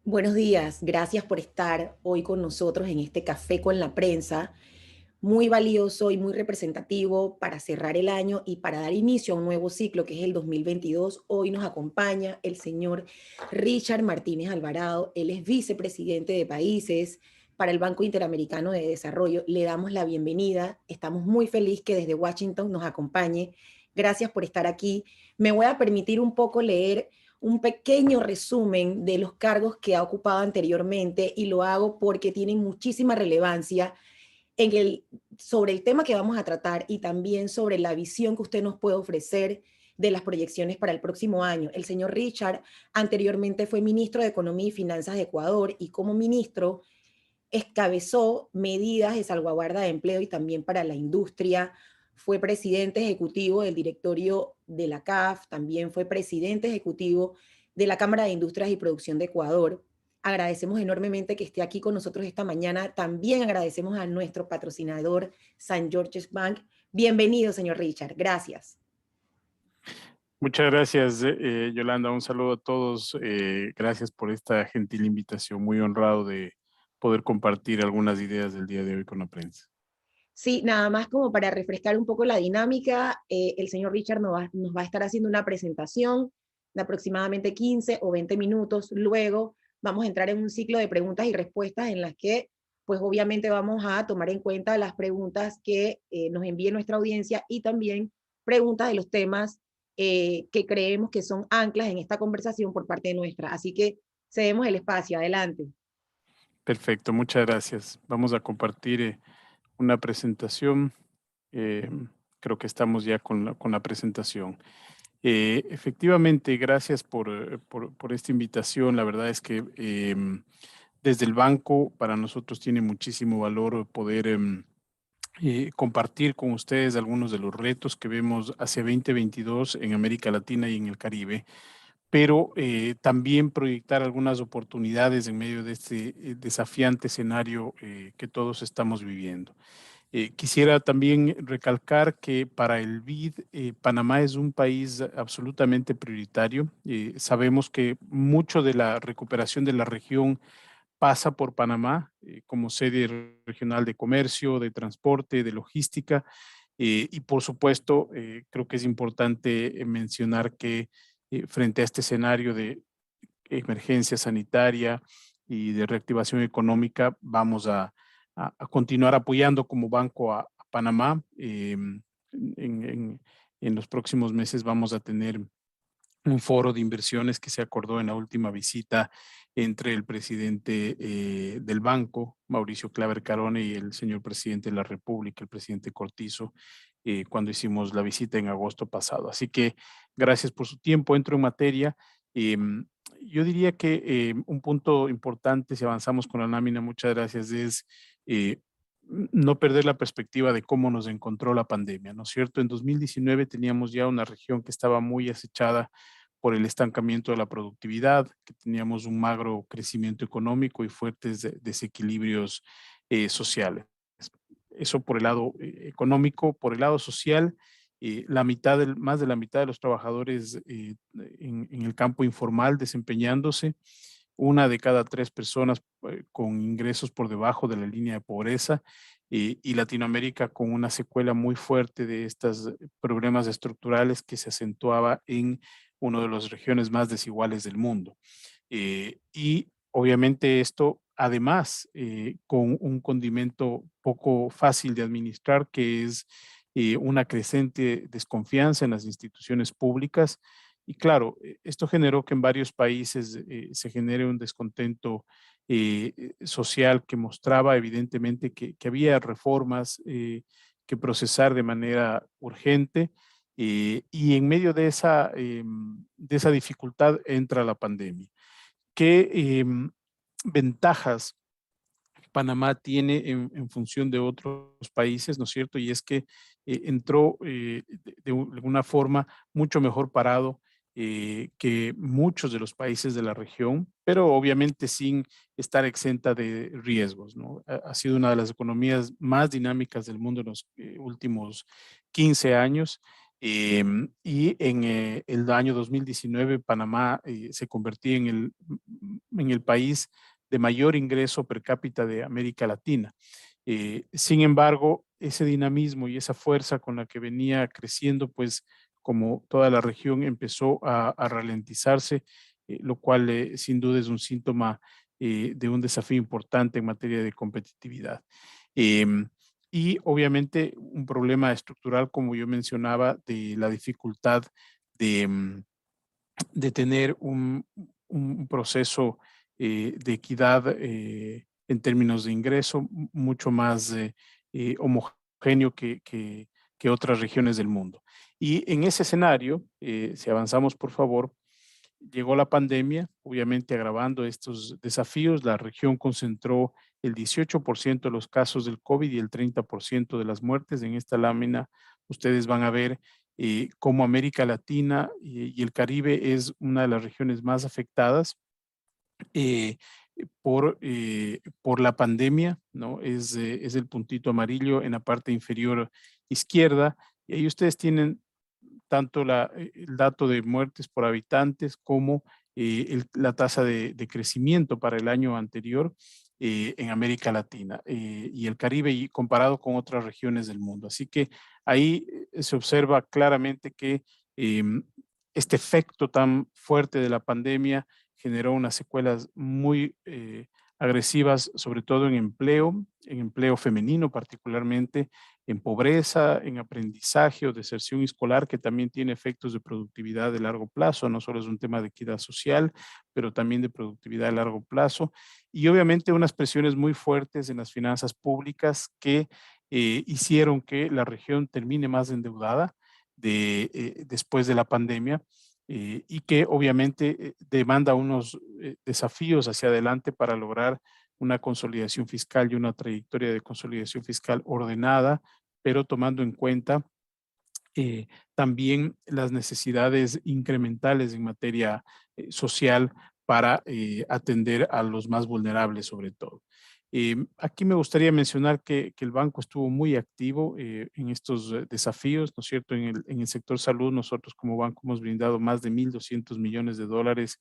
Buenos días, gracias por estar hoy con nosotros en este café con la prensa, muy valioso y muy representativo para cerrar el año y para dar inicio a un nuevo ciclo que es el 2022. Hoy nos acompaña el señor Richard Martínez Alvarado, él es vicepresidente de países para el Banco Interamericano de Desarrollo. Le damos la bienvenida, estamos muy felices que desde Washington nos acompañe. Gracias por estar aquí. Me voy a permitir un poco leer un pequeño resumen de los cargos que ha ocupado anteriormente y lo hago porque tienen muchísima relevancia sobre el tema que vamos a tratar y también sobre la visión que usted nos puede ofrecer de las proyecciones para el próximo año. El señor Richard anteriormente fue ministro de Economía y Finanzas de Ecuador y como ministro encabezó medidas de salvaguarda de empleo y también para la industria. Fue presidente ejecutivo del directorio de la CAF, también fue presidente ejecutivo de la Cámara de Industrias y Producción de Ecuador. Agradecemos enormemente que esté aquí con nosotros esta mañana. También agradecemos a nuestro patrocinador, San George's Bank. Bienvenido, señor Richard. Gracias. Muchas gracias, Yolanda. Un saludo a todos. Gracias por esta gentil invitación. Muy honrado de poder compartir algunas ideas del día de hoy con la prensa. Sí, nada más como para refrescar un poco la dinámica, el señor Richard nos va a estar haciendo una presentación de aproximadamente 15 o 20 minutos. Luego vamos a entrar en un ciclo de preguntas y respuestas en las que, pues obviamente vamos a tomar en cuenta las preguntas que nos envíe nuestra audiencia y también preguntas de los temas que creemos que son anclas en esta conversación por parte nuestra. Así que cedemos el espacio. Adelante. Perfecto, muchas gracias. Vamos a compartir una presentación. Eh, Creo que estamos ya con la presentación. Efectivamente, gracias por esta invitación. La verdad es que desde el banco para nosotros tiene muchísimo valor poder compartir con ustedes algunos de los retos que vemos hacia 2022 en América Latina y en el Caribe, pero también proyectar algunas oportunidades en medio de este desafiante escenario que todos estamos viviendo. Quisiera también recalcar que para el BID, Panamá es un país absolutamente prioritario. Sabemos que mucho de la recuperación de la región pasa por Panamá como sede regional de comercio, de transporte, de logística. Y por supuesto, creo que es importante mencionar que frente a este escenario de emergencia sanitaria y de reactivación económica, vamos a continuar apoyando como banco a Panamá. En los próximos meses vamos a tener un foro de inversiones que se acordó en la última visita entre el presidente del banco, Mauricio Claver Carone, y el señor presidente de la República, el presidente Cortizo, cuando hicimos la visita en agosto pasado. Así que gracias por su tiempo. Entro en materia. Yo diría que un punto importante, si avanzamos con la lámina, muchas gracias, es no perder la perspectiva de cómo nos encontró la pandemia, ¿no es cierto? En 2019 teníamos ya una región que estaba muy acechada por el estancamiento de la productividad, que teníamos un magro crecimiento económico y fuertes desequilibrios sociales. Eso por el lado económico. Por el lado social, más de la mitad de los trabajadores en el campo informal desempeñándose, una de cada tres personas con ingresos por debajo de la línea de pobreza, y Latinoamérica con una secuela muy fuerte de estos problemas estructurales que se acentuaba en una de las regiones más desiguales del mundo. Y obviamente esto, además, con un condimento poco fácil de administrar, que es una creciente desconfianza en las instituciones públicas. Y claro, esto generó que en varios países se genere un descontento social que mostraba evidentemente que había reformas que procesar de manera urgente. Y en medio de esa dificultad entra la pandemia. ¿Qué ventajas Panamá tiene en función de otros países, ¿no es cierto? Y es que entró de alguna forma mucho mejor parado que muchos de los países de la región, pero obviamente sin estar exenta de riesgos, ¿no? Ha sido una de las economías más dinámicas del mundo en los últimos 15 años. Y en el año 2019, Panamá se convertía en el país de mayor ingreso per cápita de América Latina. Sin embargo, ese dinamismo y esa fuerza con la que venía creciendo, pues como toda la región empezó a ralentizarse, lo cual sin duda es un síntoma de un desafío importante en materia de competitividad. Em, y obviamente un problema estructural, como yo mencionaba, de la dificultad de, de tener un proceso de equidad en términos de ingreso mucho más homogéneo que otras regiones del mundo. Y en ese escenario, si avanzamos por favor, llegó la pandemia, obviamente agravando estos desafíos. La región concentró el 18% de los casos del COVID y el 30% de las muertes. En esta lámina ustedes van a ver cómo América Latina y el Caribe es una de las regiones más afectadas eh, por la pandemia, ¿no? Es el puntito amarillo en la parte inferior izquierda. Y ahí ustedes tienen tanto el dato de muertes por habitantes como la tasa de crecimiento para el año anterior en América Latina y el Caribe y comparado con otras regiones del mundo. Así que ahí se observa claramente que este efecto tan fuerte de la pandemia generó unas secuelas muy agresivas, sobre todo en empleo femenino particularmente, en pobreza, en aprendizaje o deserción escolar, que también tiene efectos de productividad de largo plazo. No solo es un tema de equidad social, pero también de productividad de largo plazo. Y obviamente unas presiones muy fuertes en las finanzas públicas que hicieron que la región termine más endeudada después de la pandemia. Y que obviamente demanda unos desafíos hacia adelante para lograr una consolidación fiscal y una trayectoria de consolidación fiscal ordenada, pero tomando en cuenta también las necesidades incrementales en materia social para atender a los más vulnerables sobre todo. Aquí me gustaría mencionar que el banco estuvo muy activo en estos desafíos, ¿no es cierto? En el sector salud, nosotros como banco hemos brindado más de 1.200 millones de dólares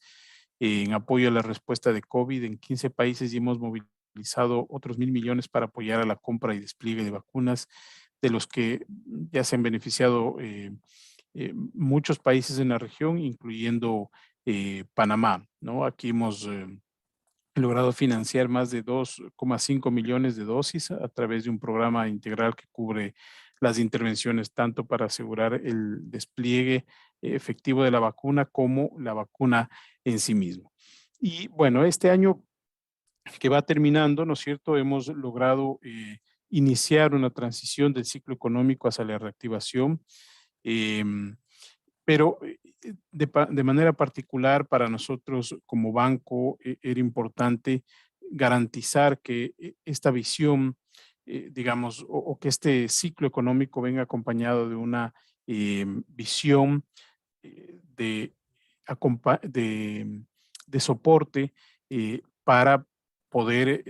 en apoyo a la respuesta de COVID en 15 países y hemos movilizado otros 1.000 millones para apoyar a la compra y despliegue de vacunas, de los que ya se han beneficiado muchos países en la región, incluyendo Panamá, ¿no? Aquí hemos logrado financiar más de 2,5 millones de dosis a través de un programa integral que cubre las intervenciones tanto para asegurar el despliegue efectivo de la vacuna como la vacuna en sí mismo. Y bueno, este año que va terminando, ¿no es cierto? Hemos logrado iniciar una transición del ciclo económico hacia la reactivación, em, pero de manera particular para nosotros como banco era importante garantizar que esta visión, digamos, o que este ciclo económico venga acompañado de una visión de, de soporte para poder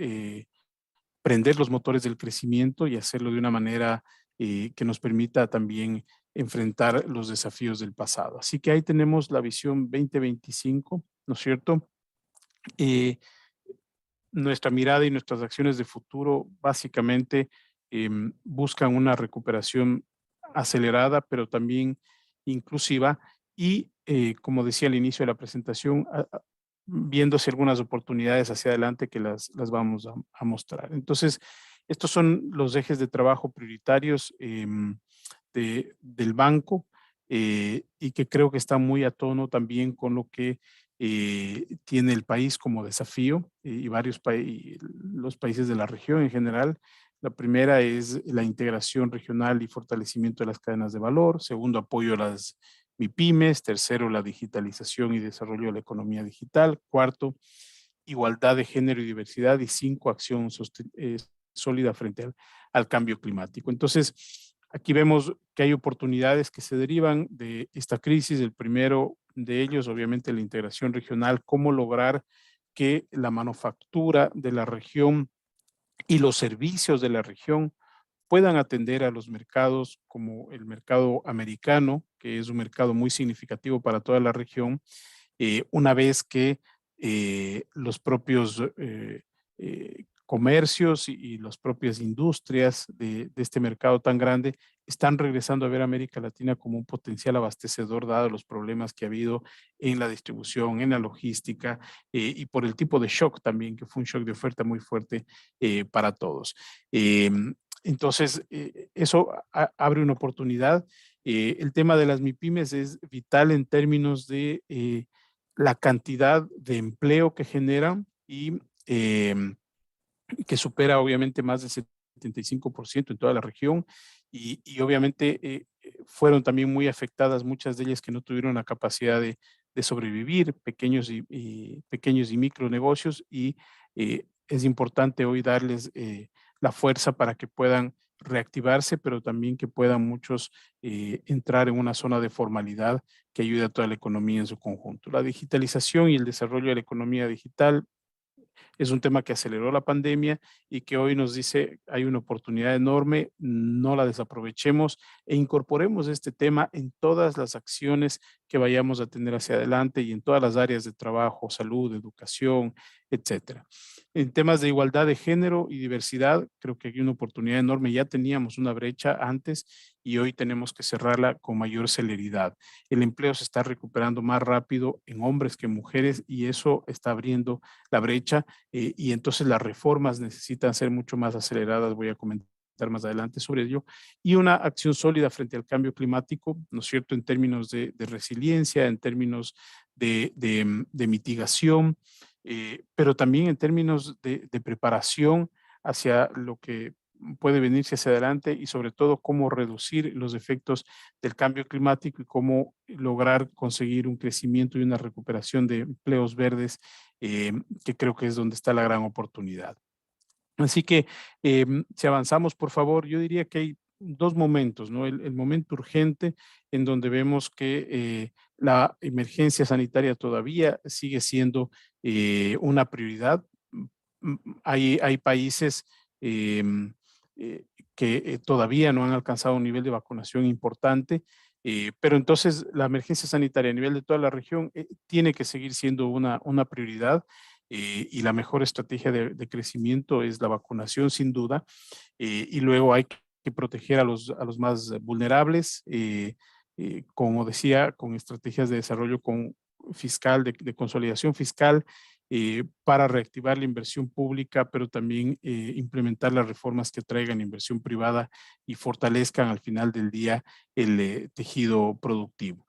prender los motores del crecimiento y hacerlo de una manera que nos permita también enfrentar los desafíos del pasado. Así que ahí tenemos la visión 2025, ¿no es cierto? Eh, Nuestra mirada y nuestras acciones de futuro básicamente buscan una recuperación acelerada, pero también inclusiva y, como decía al inicio de la presentación, viéndose algunas oportunidades hacia adelante que las vamos a mostrar. Entonces, estos son los ejes de trabajo prioritarios del banco y que creo que está muy a tono también con lo que tiene el país como desafío y los países de la región en general. La primera es la integración regional y fortalecimiento de las cadenas de valor. Segundo, apoyo a las MIPIMES. Tercero, la digitalización y desarrollo de la economía digital. Cuarto, igualdad de género y diversidad. Y cinco, acción sólida frente al cambio climático. Entonces, aquí vemos que hay oportunidades que se derivan de esta crisis. El primero de ellos, obviamente, la integración regional, cómo lograr que la manufactura de la región y los servicios de la región puedan atender a los mercados como el mercado americano, que es un mercado muy significativo para toda la región, una vez que los propios comercios y las propias industrias de este mercado tan grande están regresando a ver a América Latina como un potencial abastecedor, dado los problemas que ha habido en la distribución, en la logística y por el tipo de shock también, que fue un shock de oferta muy fuerte para todos. Entonces, eso abre una oportunidad. El tema de las MIPIMES es vital en términos de la cantidad de empleo que generan y que supera obviamente más del 75% en toda la región y obviamente fueron también muy afectadas muchas de ellas que no tuvieron la capacidad de sobrevivir, pequeños y micronegocios y es importante hoy darles la fuerza para que puedan reactivarse, pero también que puedan muchos entrar en una zona de formalidad que ayude a toda la economía en su conjunto. La digitalización y el desarrollo de la economía digital es un tema que aceleró la pandemia y que hoy nos dice hay una oportunidad enorme, no la desaprovechemos e incorporemos este tema en todas las acciones que vayamos a tener hacia adelante y en todas las áreas de trabajo, salud, educación, etcétera. En temas de igualdad de género y diversidad, creo que hay una oportunidad enorme. Ya teníamos una brecha antes y hoy tenemos que cerrarla con mayor celeridad. El empleo se está recuperando más rápido en hombres que en mujeres y eso está abriendo la brecha y entonces las reformas necesitan ser mucho más aceleradas. Voy a comentar más adelante sobre ello, y una acción sólida frente al cambio climático, ¿no es cierto?, en términos de resiliencia, en términos de mitigación, pero también en términos de preparación hacia lo que puede venirse hacia adelante y sobre todo cómo reducir los efectos del cambio climático y cómo lograr conseguir un crecimiento y una recuperación de empleos verdes, que creo que es donde está la gran oportunidad. Así que si avanzamos, por favor, yo diría que hay dos momentos, ¿no? El momento urgente en donde vemos que la emergencia sanitaria todavía sigue siendo una prioridad. Hay países em, que todavía no han alcanzado un nivel de vacunación importante, pero entonces la emergencia sanitaria a nivel de toda la región tiene que seguir siendo una prioridad y la mejor estrategia de crecimiento es la vacunación, sin duda, y luego hay que proteger a los más vulnerables, como decía, con estrategias de desarrollo fiscal, de consolidación fiscal, para reactivar la inversión pública, pero también implementar las reformas que traigan inversión privada y fortalezcan al final del día el tejido productivo.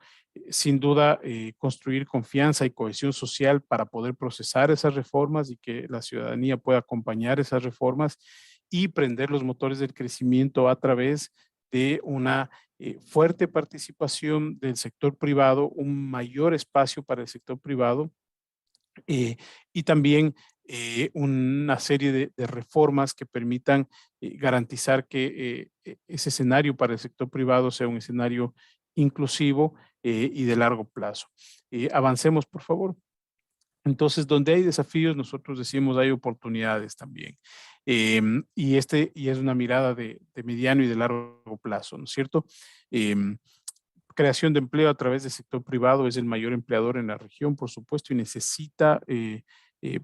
Sin duda, construir confianza y cohesión social para poder procesar esas reformas y que la ciudadanía pueda acompañar esas reformas y prender los motores del crecimiento a través de una fuerte participación del sector privado, un mayor espacio para el sector privado y también una serie de reformas que permitan garantizar que ese escenario para el sector privado sea un escenario inclusivo y de largo plazo. Avancemos, por favor. Entonces, donde hay desafíos, nosotros decimos hay oportunidades también. Y es una mirada de mediano y de largo plazo, ¿no es cierto? Em, Creación de empleo a través del sector privado es el mayor empleador en la región, por supuesto, y necesita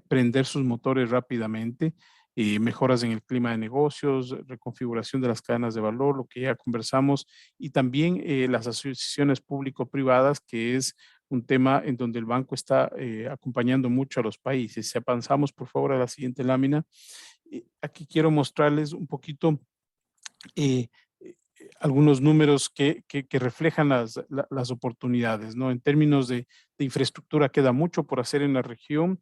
prender sus motores rápidamente. Mejoras en el clima de negocios, reconfiguración de las cadenas de valor, lo que ya conversamos, y también las asociaciones público-privadas, que es un tema en donde el banco está acompañando mucho a los países. Si avanzamos, por favor, a la siguiente lámina. Aquí quiero mostrarles un poquito eh, algunos números que reflejan las oportunidades, ¿no? En términos de infraestructura queda mucho por hacer en la región,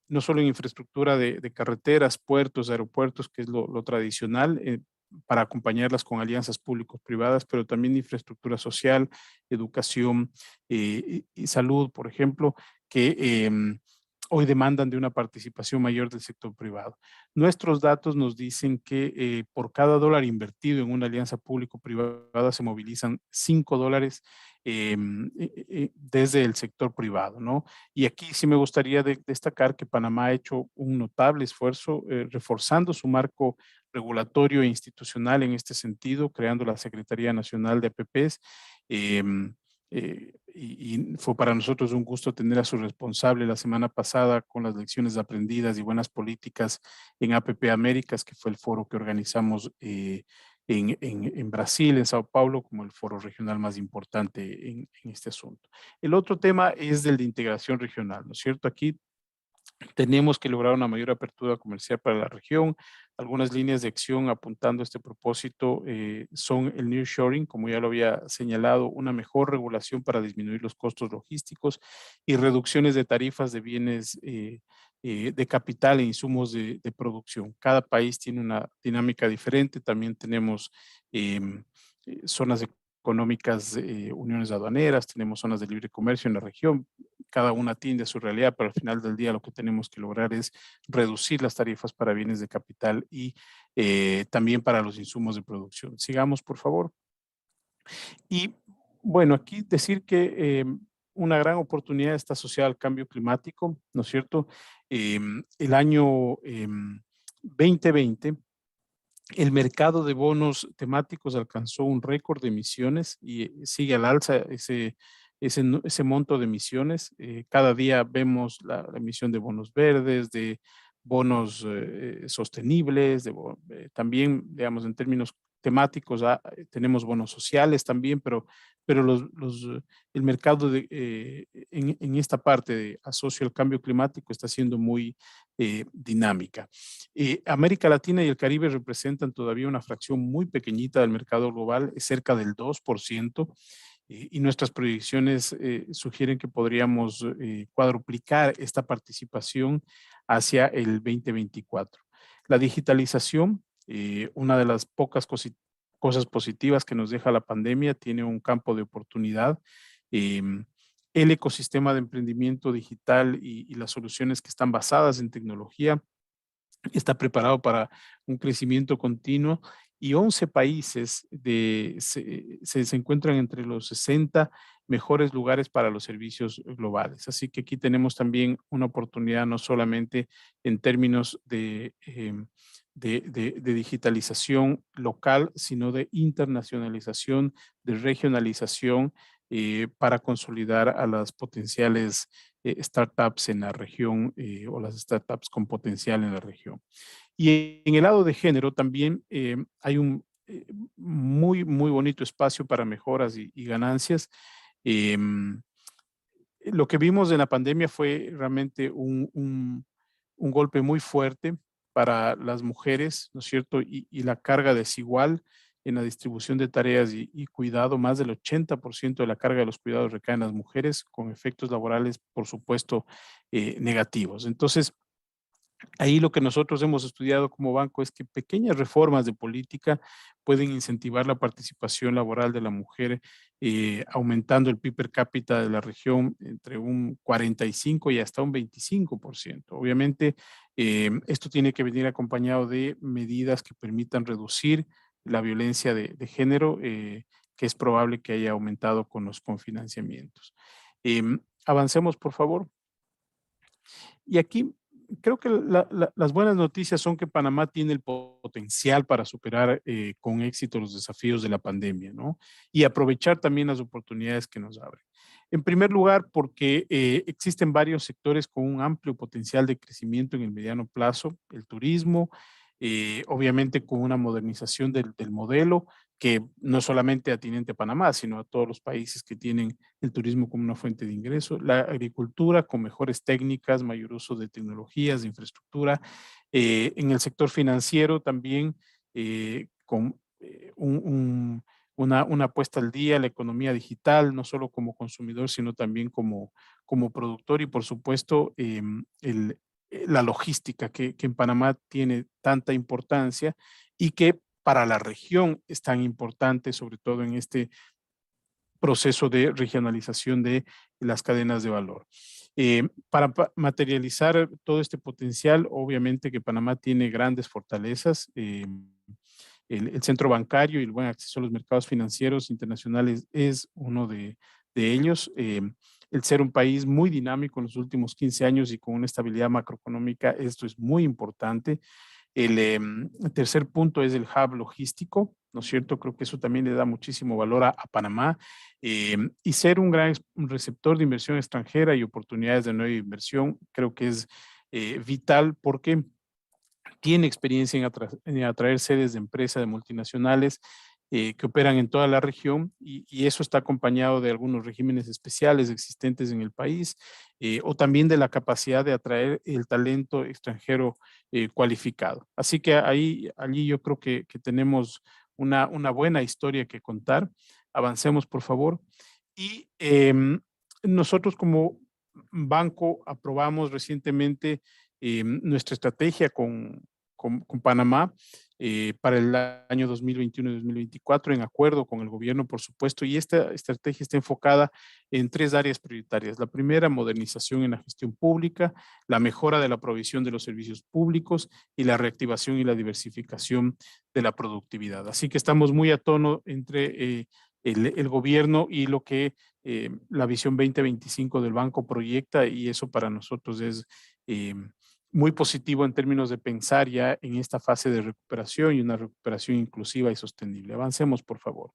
no solo en infraestructura de carreteras, puertos, aeropuertos, que es lo tradicional, para acompañarlas con alianzas públicos-privadas, pero también infraestructura social, educación y salud, por ejemplo, que hoy demandan de una participación mayor del sector privado. Nuestros datos nos dicen que por cada dólar invertido en una alianza público-privada se movilizan $5 desde el sector privado, ¿no? Y aquí sí me gustaría destacar que Panamá ha hecho un notable esfuerzo reforzando su marco regulatorio e institucional en este sentido, creando la Secretaría Nacional de APPs. Y fue para nosotros un gusto tener a su responsable la semana pasada con las lecciones aprendidas y buenas políticas en APP Américas, que fue el foro que organizamos en Brasil, en Sao Paulo, como el foro regional más importante en este asunto. El otro tema es del de integración regional, ¿no es cierto? Aquí tenemos que lograr una mayor apertura comercial para la región. Algunas líneas de acción apuntando a este propósito son el nearshoring, como ya lo había señalado, una mejor regulación para disminuir los costos logísticos y reducciones de tarifas de bienes de capital e insumos de producción. Cada país tiene una dinámica diferente. También tenemos zonas económicas, uniones aduaneras, tenemos zonas de libre comercio en la región. Cada una atiende a su realidad, pero al final del día lo que tenemos que lograr es reducir las tarifas para bienes de capital y también para los insumos de producción. Sigamos, por favor. Y bueno, aquí decir que una gran oportunidad está asociada al cambio climático, ¿no es cierto? El año 2020, el mercado de bonos temáticos alcanzó un récord de emisiones y sigue al alza ese monto de emisiones. Cada día vemos la emisión de bonos verdes, de bonos sostenibles, también, digamos, en términos temáticos, tenemos bonos sociales también, pero el mercado en esta parte de asocio al cambio climático está siendo muy dinámica. América Latina y el Caribe representan todavía una fracción muy pequeñita del mercado global, es cerca del 2%, y nuestras proyecciones sugieren que podríamos cuadruplicar esta participación hacia el 2024. La digitalización, una de las pocas cosas positivas que nos deja la pandemia, tiene un campo de oportunidad. El ecosistema de emprendimiento digital y las soluciones que están basadas en tecnología está preparado para un crecimiento continuo y 11 países se encuentran entre los 60 mejores lugares para los servicios globales. Así que aquí tenemos también una oportunidad no solamente en términos de digitalización local, sino de internacionalización, de regionalización para consolidar a las potenciales startups en la región o las startups con potencial en la región. Y en el lado de género también hay un muy bonito espacio para mejoras y ganancias. Eh, lo que vimos en la pandemia fue realmente un golpe muy fuerte para las mujeres, ¿no es cierto? Y la carga desigual en la distribución de tareas y cuidado, más del 80% de la carga de los cuidados recae en las mujeres, con efectos laborales, por supuesto, negativos. Entonces, ahí lo que nosotros hemos estudiado como banco es que pequeñas reformas de política pueden incentivar la participación laboral de la mujer, aumentando el PIB per cápita de la región entre un 45 y hasta un 25%. Obviamente, esto tiene que venir acompañado de medidas que permitan reducir la violencia de género, que es probable que haya aumentado con los confinanciamientos. Avancemos, por favor. Y aquí creo que las buenas noticias son que Panamá tiene el potencial para superar con éxito los desafíos de la pandemia, ¿no? Y aprovechar también las oportunidades que nos abren. En primer lugar, porque existen varios sectores con un amplio potencial de crecimiento en el mediano plazo, el turismo, obviamente con una modernización del modelo, que no solamente atinente a Panamá, sino a todos los países que tienen el turismo como una fuente de ingreso, la agricultura con mejores técnicas, mayor uso de tecnologías, de infraestructura, en el sector financiero también con una puesta al día, la economía digital, no solo como consumidor, sino también como productor y por supuesto la logística que en Panamá tiene tanta importancia y que para la región es tan importante, sobre todo en este proceso de regionalización de las cadenas de valor. Para materializar todo este potencial, obviamente que Panamá tiene grandes fortalezas. El centro bancario y el buen acceso a los mercados financieros internacionales es uno de ellos. El ser un país muy dinámico en los últimos 15 años y con una estabilidad macroeconómica, esto es muy importante. El tercer punto es el hub logístico, ¿no es cierto? Creo que eso también le da muchísimo valor a Panamá, y ser un gran un receptor de inversión extranjera y oportunidades de nueva inversión, creo que es vital porque tiene experiencia en atraer sedes de empresas de multinacionales que operan en toda la región y eso está acompañado de algunos regímenes especiales existentes en el país o también de la capacidad de atraer el talento extranjero cualificado. Así que allí yo creo que tenemos una buena historia que contar. Avancemos, por favor. Y nosotros como banco aprobamos recientemente nuestra estrategia con Panamá para el año 2021 y 2024, en acuerdo con el gobierno, por supuesto, y esta estrategia está enfocada en tres áreas prioritarias. La primera, modernización en la gestión pública, la mejora de la provisión de los servicios públicos y la reactivación y la diversificación de la productividad. Así que estamos muy a tono entre el gobierno y lo que la visión 2025 del banco proyecta y eso para nosotros es muy positivo en términos de pensar ya en esta fase de recuperación y una recuperación inclusiva y sostenible. Avancemos, por favor.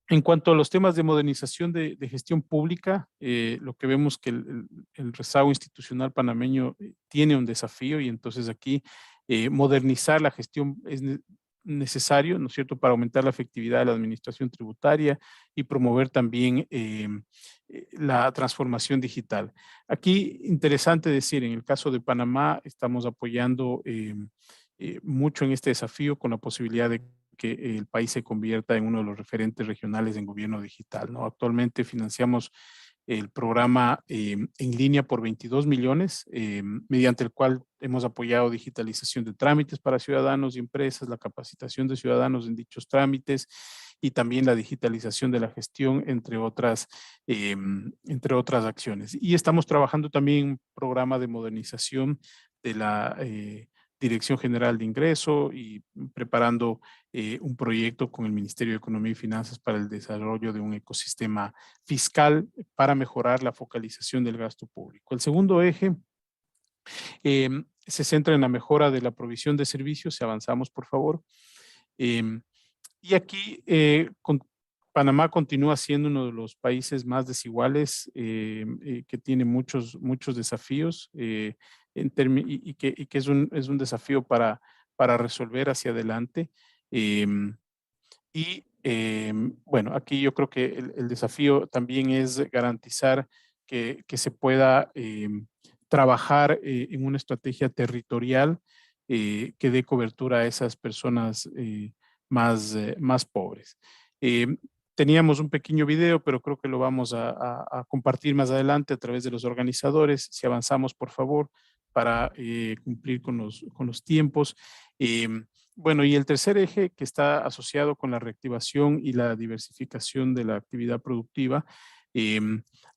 En cuanto a los temas de modernización de gestión pública, lo que vemos que el rezago institucional panameño tiene un desafío y entonces aquí modernizar la gestión es necesario, ¿no es cierto?, para aumentar la efectividad de la administración tributaria y promover también la transformación digital. Aquí, interesante decir, en el caso de Panamá, estamos apoyando mucho en este desafío con la posibilidad de que el país se convierta en uno de los referentes regionales en gobierno digital, ¿no? Actualmente financiamos el programa en línea por 22 millones, mediante el cual hemos apoyado digitalización de trámites para ciudadanos y empresas, la capacitación de ciudadanos en dichos trámites y también la digitalización de la gestión, entre otras acciones. Y estamos trabajando también en un programa de modernización de la Dirección General de Ingreso y preparando un proyecto con el Ministerio de Economía y Finanzas para el desarrollo de un ecosistema fiscal para mejorar la focalización del gasto público. El segundo eje se centra en la mejora de la provisión de servicios. Si avanzamos, por favor. Y aquí Panamá continúa siendo uno de los países más desiguales, que tiene muchos desafíos y que es un desafío para resolver hacia adelante. Bueno, aquí yo creo que el desafío también es garantizar que se pueda trabajar en una estrategia territorial que dé cobertura a esas personas más pobres. Eh, Teníamos un pequeño video, pero creo que lo vamos a compartir más adelante a través de los organizadores. Si avanzamos, por favor, para cumplir con los tiempos. Bueno, y el tercer eje que está asociado con la reactivación y la diversificación de la actividad productiva.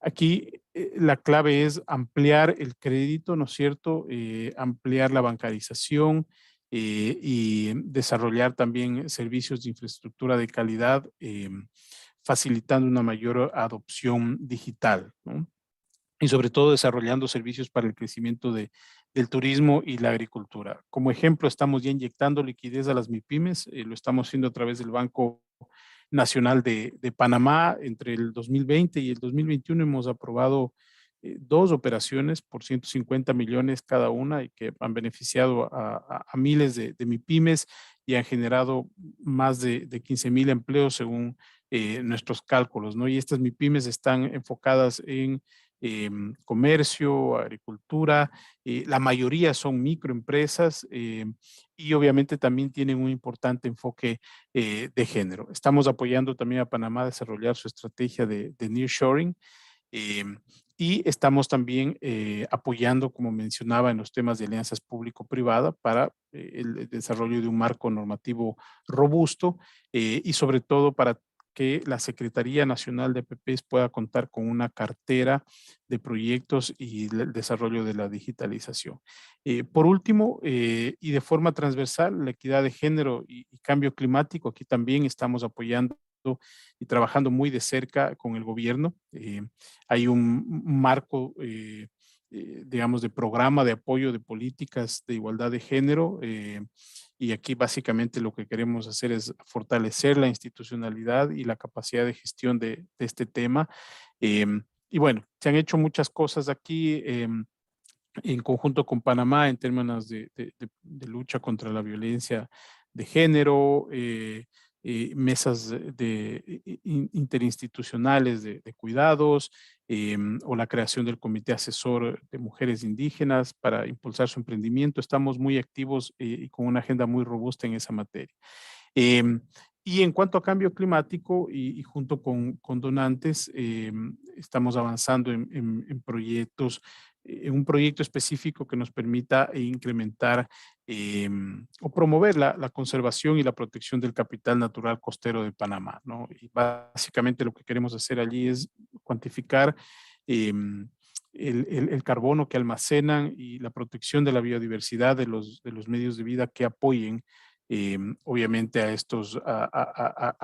Aquí la clave es ampliar el crédito, ¿no es cierto? Ampliar la bancarización y desarrollar también servicios de infraestructura de calidad, facilitando una mayor adopción digital, ¿no? Y sobre todo desarrollando servicios para el crecimiento del turismo y la agricultura. Como ejemplo, estamos ya inyectando liquidez a las MIPIMES, lo estamos haciendo a través del Banco Nacional de Panamá. Entre el 2020 y el 2021 hemos aprobado dos operaciones por 150 millones cada una y que han beneficiado a miles de MIPIMES y han generado más de 15,000 empleos según nuestros cálculos, ¿no? Y estas MIPIMES están enfocadas en comercio, agricultura, la mayoría son microempresas y obviamente también tienen un importante enfoque de género. Estamos apoyando también a Panamá a desarrollar su estrategia de nearshoring y estamos también apoyando, como mencionaba, en los temas de alianzas público-privada para el desarrollo de un marco normativo robusto y sobre todo para que la Secretaría Nacional de PPs pueda contar con una cartera de proyectos y el desarrollo de la digitalización. Por último, y de forma transversal, la equidad de género y cambio climático, aquí también estamos apoyando y trabajando muy de cerca con el gobierno. Hay un marco digamos, de programa de apoyo de políticas de igualdad de género. Y aquí básicamente lo que queremos hacer es fortalecer la institucionalidad y la capacidad de gestión de este tema. Y bueno, se han hecho muchas cosas aquí en conjunto con Panamá en términos de lucha contra la violencia de género, mesas interinstitucionales de cuidados, o la creación del Comité Asesor de Mujeres Indígenas para impulsar su emprendimiento. Estamos muy activos y con una agenda muy robusta en esa materia. Em, y en cuanto a cambio climático y junto con donantes, estamos avanzando en proyectos, en un proyecto específico que nos permita incrementar o promover la conservación y la protección del capital natural costero de Panamá, ¿no? Y básicamente lo que queremos hacer allí es cuantificar el carbono que almacenan y la protección de la biodiversidad de los medios de vida que apoyen obviamente a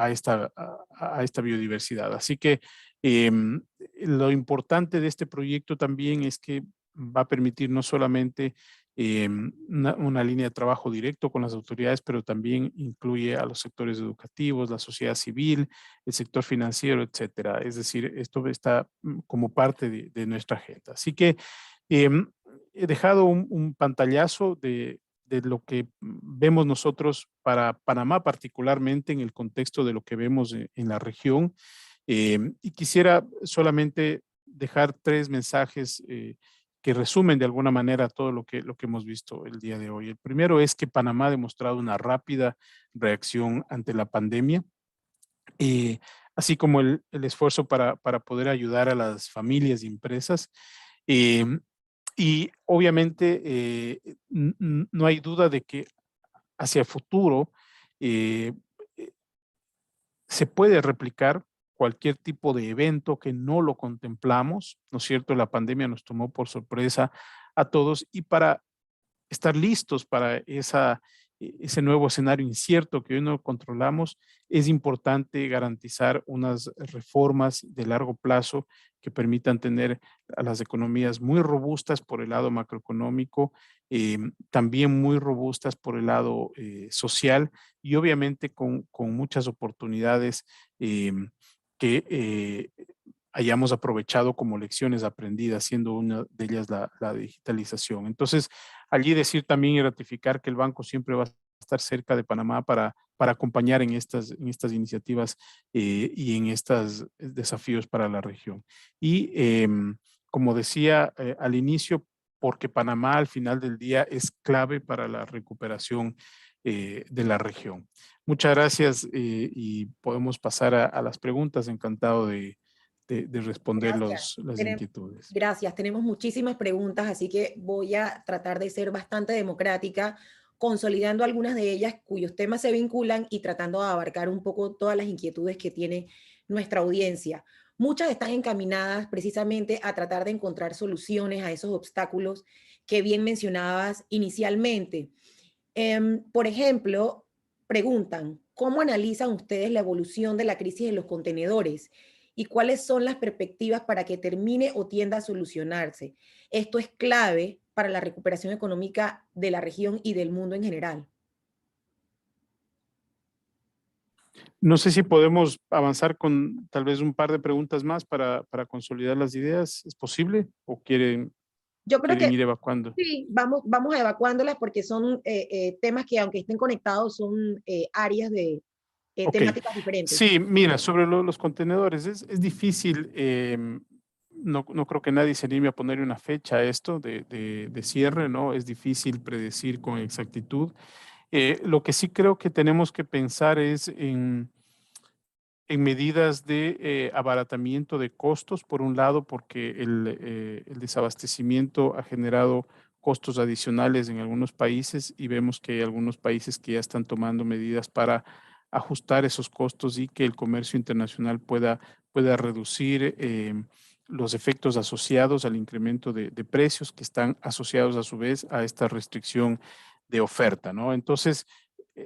esta biodiversidad. Así que lo importante de este proyecto también es que va a permitir no solamente una línea de trabajo directo con las autoridades, pero también incluye a los sectores educativos, la sociedad civil, el sector financiero, etcétera. Es decir, esto está como parte de nuestra agenda. Así que he dejado un pantallazo de lo que vemos nosotros para Panamá, particularmente en el contexto de lo que vemos en la región. Y quisiera solamente dejar tres mensajes que resumen de alguna manera todo lo que hemos visto el día de hoy. El primero es que Panamá ha demostrado una rápida reacción ante la pandemia, eh, así como el esfuerzo para poder ayudar a las familias y empresas. Eh, y obviamente no hay duda de que hacia el futuro eh, eh, se puede replicar cualquier tipo de evento que no lo contemplamos, ¿no es cierto? La pandemia nos tomó por sorpresa a todos y para estar listos para ese nuevo escenario incierto que hoy no controlamos, es importante garantizar unas reformas de largo plazo que permitan tener a las economías muy robustas por el lado macroeconómico, también muy robustas por el lado social y obviamente con muchas oportunidades que hayamos aprovechado como lecciones aprendidas, siendo una de ellas la digitalización. Entonces, allí decir también y ratificar que el banco siempre va a estar cerca de Panamá para acompañar en estas iniciativas y en estos desafíos para la región. Y como decía al inicio, porque Panamá al final del día es clave para la recuperación de la región. Muchas gracias y podemos pasar a las preguntas. Encantado de responder Gracias. las inquietudes. Gracias. Tenemos muchísimas preguntas, así que voy a tratar de ser bastante democrática, consolidando algunas de ellas cuyos temas se vinculan y tratando de abarcar un poco todas las inquietudes que tiene nuestra audiencia. Muchas están encaminadas precisamente a tratar de encontrar soluciones a esos obstáculos que bien mencionabas inicialmente. Por ejemplo, preguntan, ¿cómo analizan ustedes la evolución de la crisis de los contenedores? ¿Y cuáles son las perspectivas para que termine o tienda a solucionarse? Esto es clave para la recuperación económica de la región y del mundo en general. No sé si podemos avanzar con tal vez un par de preguntas más para consolidar las ideas. ¿Es posible o Yo creo quieren que ir evacuando? sí, vamos evacuándolas porque son temas que aunque estén conectados son áreas de Ok. temáticas diferentes. Sí, mira, sobre los contenedores, es difícil. No creo que nadie se anime a poner una fecha a esto de cierre, ¿no? Es difícil predecir con exactitud. Lo que sí creo que tenemos que pensar es en medidas de abaratamiento de costos, por un lado, porque el desabastecimiento ha generado costos adicionales en algunos países y vemos que hay algunos países que ya están tomando medidas para ajustar esos costos y que el comercio internacional pueda reducir los efectos asociados al incremento de precios que están asociados a su vez a esta restricción de oferta, ¿no? Entonces,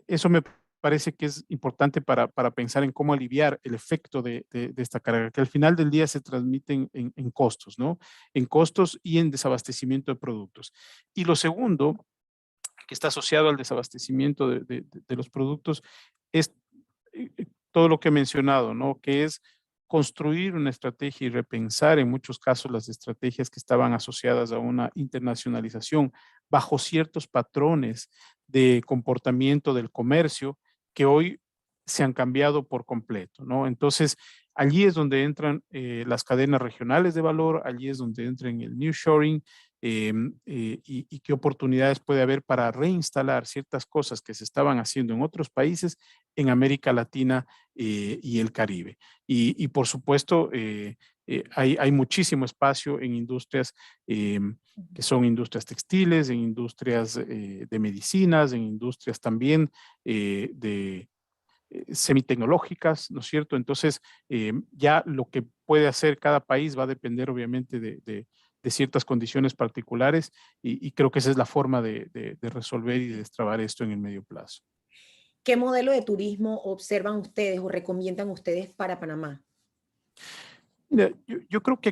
eso me parece que es importante para pensar en cómo aliviar el efecto de esta carga, que al final del día se transmiten en costos, ¿no? En costos y en desabastecimiento de productos. Y lo segundo, que está asociado al desabastecimiento de los productos, es todo lo que he mencionado, ¿no? Que es construir una estrategia y repensar en muchos casos las estrategias que estaban asociadas a una internacionalización bajo ciertos patrones de comportamiento del comercio que hoy se han cambiado por completo, ¿no? Entonces, allí es donde entran las cadenas regionales de valor, allí es donde entran el nearshoring, y qué oportunidades puede haber para reinstalar ciertas cosas que se estaban haciendo en otros países en América Latina y el Caribe. Por supuesto, hay muchísimo espacio en industrias que son industrias textiles, en industrias de medicinas, en industrias también de semitecnológicas, ¿no es cierto? Entonces, ya lo que puede hacer cada país va a depender obviamente de ciertas condiciones particulares y creo que esa es la forma de resolver y de destrabar esto en el medio plazo. ¿Qué modelo de turismo observan ustedes o recomiendan ustedes para Panamá? Mira, yo creo que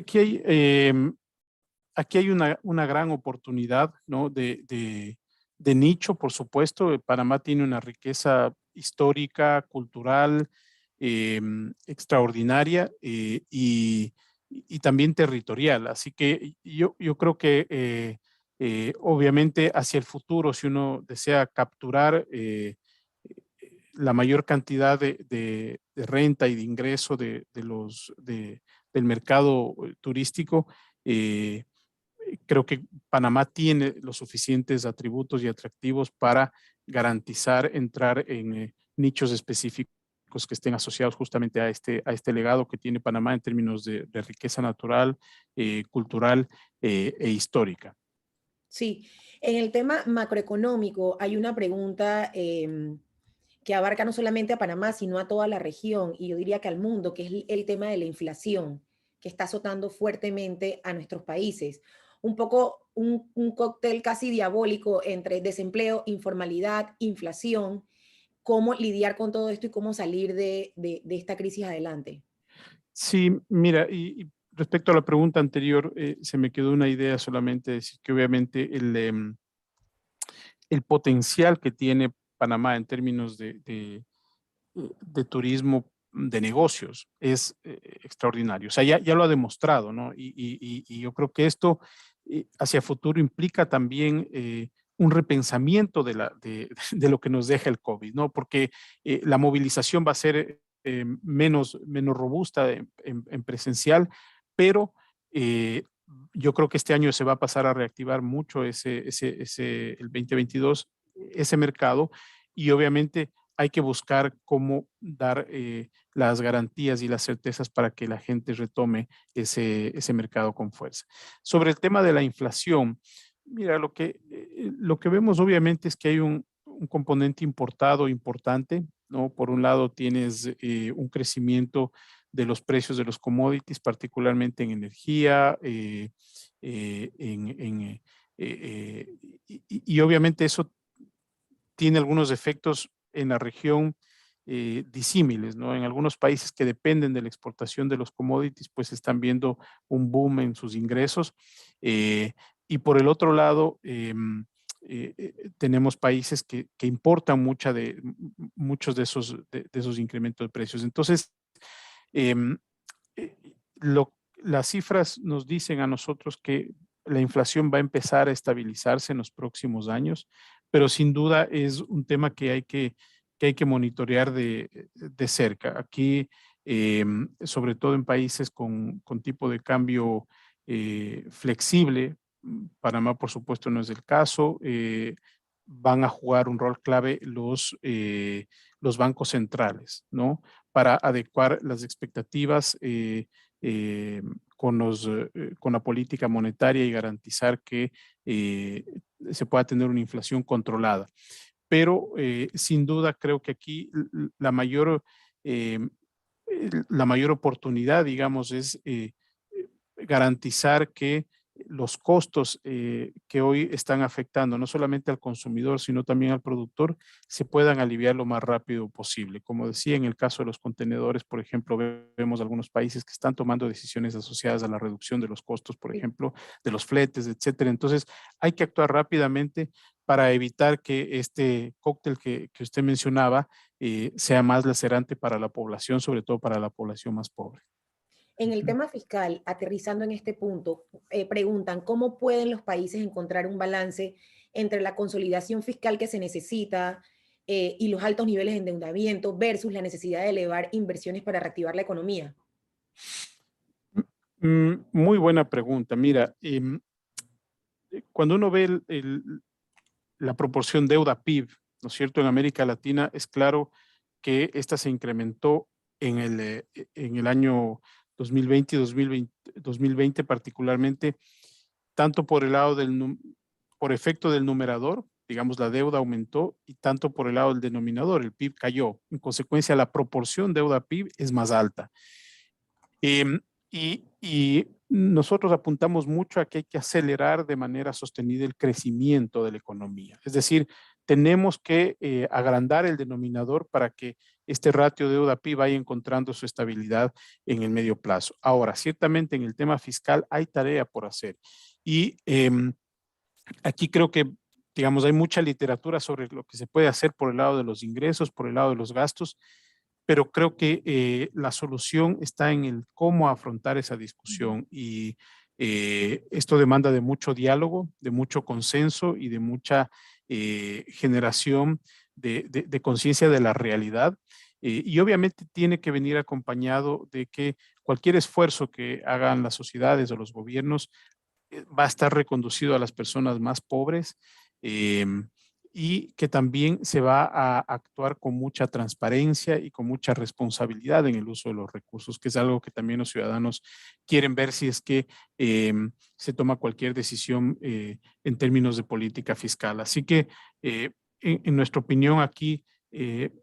aquí hay una gran oportunidad, ¿no? De nicho, por supuesto. Panamá tiene una riqueza histórica, cultural, extraordinaria y también territorial. Así que yo creo que obviamente hacia el futuro, si uno desea capturar la mayor cantidad de renta y de ingreso del mercado turístico, eh, creo que Panamá tiene los suficientes atributos y atractivos para garantizar entrar en nichos específicos que estén asociados justamente a este legado que tiene Panamá en términos de riqueza natural, cultural e histórica. Sí, en el tema macroeconómico hay una pregunta que abarca no solamente a Panamá, sino a toda la región y yo diría que al mundo, que es el tema de la inflación, que está azotando fuertemente a nuestros países. Un poco un cóctel casi diabólico entre desempleo, informalidad, inflación, cómo lidiar con todo esto y cómo salir de esta crisis adelante. Sí, mira, y respecto a la pregunta anterior, se me quedó una idea solamente decir que obviamente el potencial que tiene Panamá en términos de turismo de negocios es extraordinario. O sea, ya lo ha demostrado, ¿no? Y yo creo que esto hacia futuro implica también un repensamiento de lo que nos deja el COVID, ¿no? Porque la movilización va a ser menos robusta en presencial, pero yo creo que este año se va a pasar a reactivar mucho el 2022, ese mercado, y obviamente hay que buscar cómo dar las garantías y las certezas para que la gente retome ese mercado con fuerza. Sobre el tema de la inflación, mira, lo que vemos obviamente es que hay un componente importado importante, ¿no? Por un lado tienes un crecimiento de los precios de los commodities, particularmente en energía, y obviamente eso tiene algunos efectos en la región disímiles, ¿no? En algunos países que dependen de la exportación de los commodities, pues están viendo un boom en sus ingresos. Y por el otro lado, tenemos países que importan muchos de esos incrementos de precios. Entonces, em, eh, las cifras nos dicen a nosotros que la inflación va a empezar a estabilizarse en los próximos años, pero sin duda es un tema que hay que monitorear de cerca. Aquí, sobre todo en países con tipo de cambio flexible, Panamá por supuesto no es el caso, van a jugar un rol clave los bancos centrales, ¿no? Para adecuar las expectativas eh, con la política monetaria y garantizar que eh, se pueda tener una inflación controlada. Pero sin duda creo que aquí eh, la mayor oportunidad, digamos, es garantizar que los costos que hoy están afectando no solamente al consumidor, sino también al productor, se puedan aliviar lo más rápido posible. Como decía, en el caso de los contenedores, por ejemplo, vemos algunos países que están tomando decisiones asociadas a la reducción de los costos, por Sí. ejemplo, de los fletes, etcétera. Entonces, hay que actuar rápidamente para evitar que este cóctel que usted mencionaba sea más lacerante para la población, sobre todo para la población más pobre. En el Ujú. tema fiscal, aterrizando en este punto, preguntan cómo pueden los países encontrar un balance entre la consolidación fiscal que se necesita y los altos niveles de endeudamiento versus la necesidad de elevar inversiones para reactivar la economía. Muy buena pregunta. Mira, cuando uno ve la proporción deuda-PIB, ¿no es cierto? En América Latina es claro que esta se incrementó en el año 2020 y 2020 particularmente, tanto por el lado por efecto del numerador, digamos, la deuda aumentó, y tanto por el lado del denominador, el PIB cayó. En consecuencia, la proporción deuda-PIB es más alta. Em, y nosotros apuntamos mucho a que hay que acelerar de manera sostenida el crecimiento de la economía. Es decir, tenemos que agrandar el denominador para que este ratio deuda-PIB vaya encontrando su estabilidad en el medio plazo. Ahora, ciertamente en el tema fiscal hay tarea por hacer. Y aquí creo que, digamos, hay mucha literatura sobre lo que se puede hacer por el lado de los ingresos, por el lado de los gastos, pero creo que la solución está en el cómo afrontar esa discusión, y esto demanda de mucho diálogo, de mucho consenso y de mucha generación de conciencia de la realidad. Y obviamente tiene que venir acompañado de que cualquier esfuerzo que hagan las sociedades o los gobiernos va a estar reconducido a las personas más pobres, eh, y que también se va a actuar con mucha transparencia y con mucha responsabilidad en el uso de los recursos, que es algo que también los ciudadanos quieren ver si es que eh, se toma cualquier decisión en términos de política fiscal. Así que, en nuestra opinión aquí,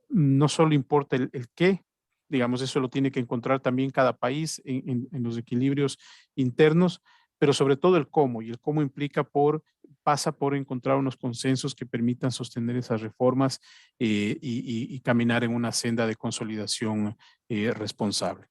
no solo importa el qué, digamos, eso lo tiene que encontrar también cada país en los equilibrios internos, pero sobre todo el cómo, y el cómo pasa por encontrar unos consensos que permitan sostener esas reformas y caminar en una senda de consolidación responsable.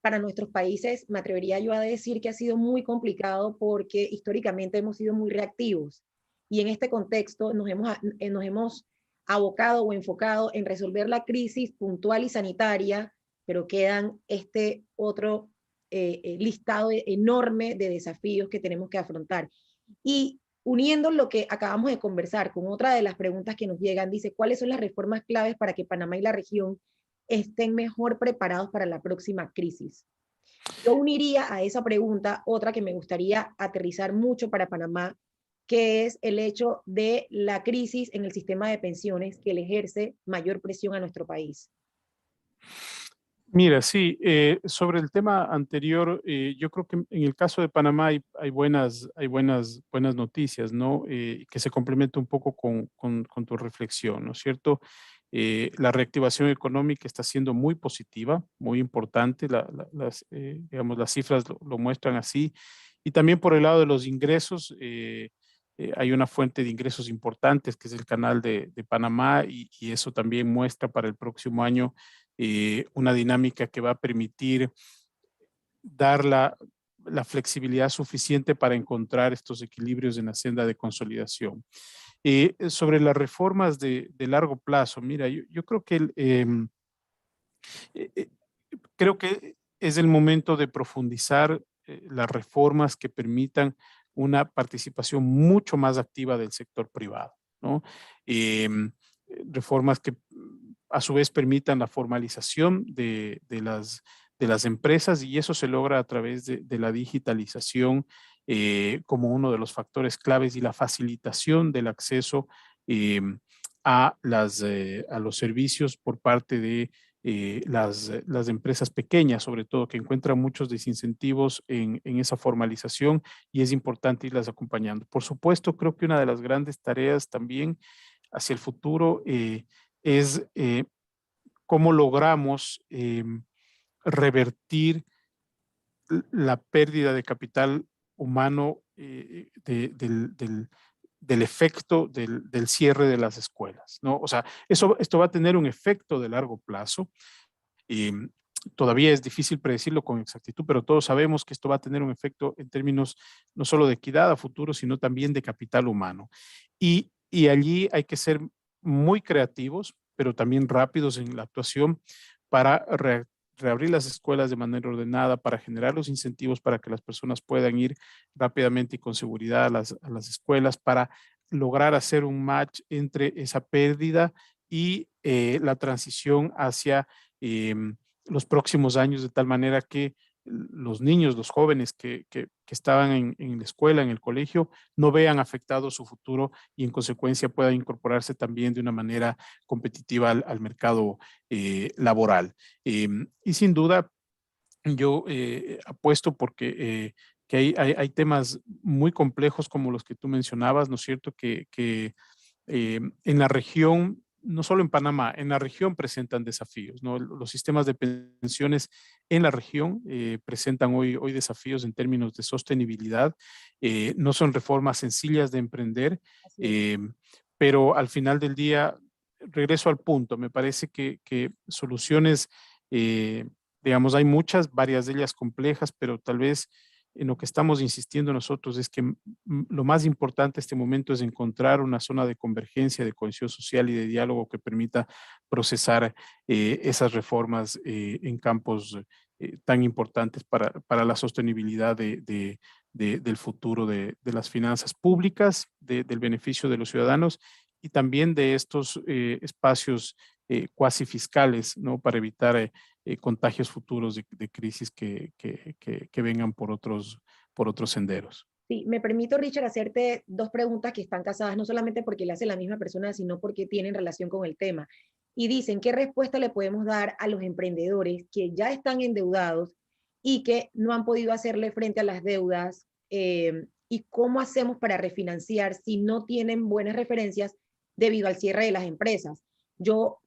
Para nuestros países, me atrevería yo a decir que ha sido muy complicado porque históricamente hemos sido muy reactivos y en este contexto nos hemos abocado o enfocado en resolver la crisis puntual y sanitaria, pero quedan este otro listado enorme de desafíos que tenemos que afrontar. Y uniendo lo que acabamos de conversar con otra de las preguntas que nos llegan, dice, ¿cuáles son las reformas claves para que Panamá y la región estén mejor preparados para la próxima crisis? Yo uniría a esa pregunta otra que me gustaría aterrizar mucho para Panamá, que es el hecho de la crisis en el sistema de pensiones que le ejerce mayor presión a nuestro país. Mira, sí, sobre el tema anterior, yo creo que en el caso de Panamá hay buenas noticias, ¿no? Que se complementa un poco con tu reflexión, ¿no es cierto? La reactivación económica está siendo muy positiva, muy importante, digamos, las cifras lo muestran así. Y también por el lado de los ingresos, hay una fuente de ingresos importantes que es el canal de Panamá, y eso también muestra para el próximo año una dinámica que va a permitir dar la flexibilidad suficiente para encontrar estos equilibrios en la senda de consolidación. Sobre las reformas de largo plazo, mira, yo creo que eh, eh, creo que es el momento de profundizar las reformas que permitan una participación mucho más activa del sector privado, ¿no? Reformas que a su vez permitan la formalización de las empresas, y eso se logra a través de la digitalización como uno de los factores claves, y la facilitación del acceso eh, a los servicios por parte de las empresas pequeñas, sobre todo, que encuentran muchos desincentivos en esa formalización, y es importante irlas acompañando. Por supuesto, creo que una de las grandes tareas también hacia el futuro es cómo logramos revertir la pérdida de capital humano del efecto del cierre de las escuelas, ¿no? O sea, esto va a tener un efecto de largo plazo. Eh, Todavía es difícil predecirlo con exactitud, pero todos sabemos que esto va a tener un efecto en términos no solo de equidad a futuro, sino también de capital humano. Y allí hay que ser muy creativos, pero también rápidos en la actuación para reabrir las escuelas de manera ordenada, para generar los incentivos para que las personas puedan ir rápidamente y con seguridad a las escuelas, para lograr hacer un match entre esa pérdida y la transición hacia eh, los próximos años, de tal manera que los niños, los jóvenes que estaban en la escuela, en el colegio, no vean afectado su futuro y en consecuencia puedan incorporarse también de una manera competitiva al mercado laboral. Y sin duda, yo apuesto porque que hay temas muy complejos como los que tú mencionabas, ¿no es cierto? Que en la región, no solo en Panamá, en la región presentan desafíos, ¿no? Los sistemas de pensiones en la región presentan hoy desafíos en términos de sostenibilidad. No son reformas sencillas de emprender, Así es. eh, pero al final del día, regreso al punto, me parece que soluciones, eh, digamos, hay muchas, varias de ellas complejas, pero tal vez en lo que estamos insistiendo nosotros es que lo más importante en este momento es encontrar una zona de convergencia, de cohesión social y de diálogo que permita procesar esas reformas en campos tan importantes para la sostenibilidad del futuro de las finanzas públicas, del beneficio de los ciudadanos y también de estos espacios cuasi fiscales, ¿no? Para evitar contagios futuros de crisis que vengan por otros senderos. Sí, me permito, Richard, hacerte dos preguntas que están casadas, no solamente porque le hace la misma persona, sino porque tienen relación con el tema. Y dicen, ¿qué respuesta le podemos dar a los emprendedores que ya están endeudados y que no han podido hacerle frente a las deudas? ¿Y cómo hacemos para refinanciar si no tienen buenas referencias debido al cierre de las empresas? Yo